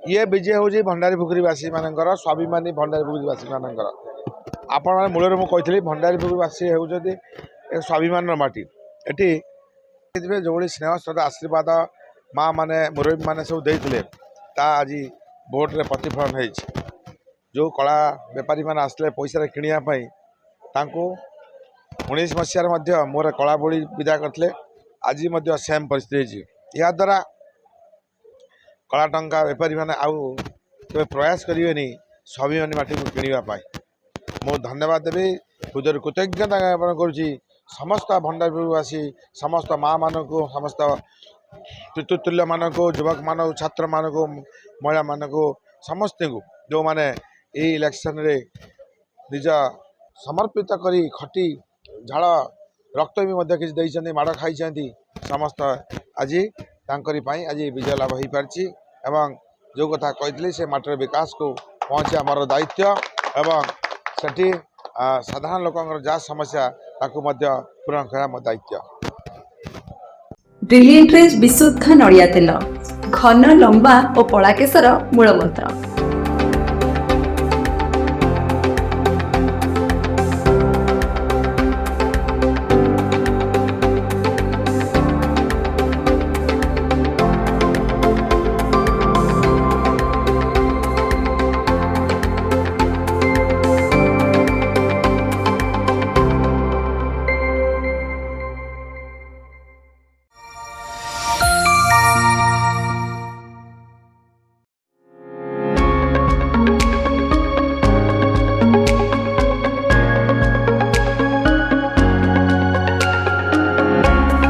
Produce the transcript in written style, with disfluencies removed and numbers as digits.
ये विजय हूँ भंडारी पुखुरीवासी मानकर स्वाभिमानी भंडारी पुखुरीवासी मानकर आपण मैंने मूल में कही भंडारी पुखुरीवासी होती एक स्वाभिमान माटी एटी जो स्नेह श्रद्धा आशीर्वाद माँ मैंने मुरबी मैंने सब देते आज भोट रे प्रतिफलन हो जो कला बेपारी मैंने आसले पैसा किणापी 19 मसीह मोर कला बोली विदा करते आज सेम परिस्थिति या द्वारा कला टंका बेपारी मैंने आउ प्रयास करेनि स्वाभिमानी माटी को किणापी मु धन्यवाद देवी हृदय कृतज्ञता ज्ञापन करुँची समस्त भंडारवासी समस्त माँ मान को समस्त पितृतुल्य मान को युवक मान छात्र मान को महिला मान को समस्त को जो मैंने ये इलेक्शन रे निज समर्पित करी खटी झाड़ रक्त भी किसी माड़ खाई समस्त आज आज विजय लाभ हो पार्टी एवं जो कथा कही से माटर विकास को पहुँचे आमर दायित्व एवं सेठी साधारण लोक जहाँ समस्या पूरण करा मो दायित्व। ब्रिलियंट विशुद्ध नड़िया तेल घन लंबा और पड़ा केशर मूलमंत्र।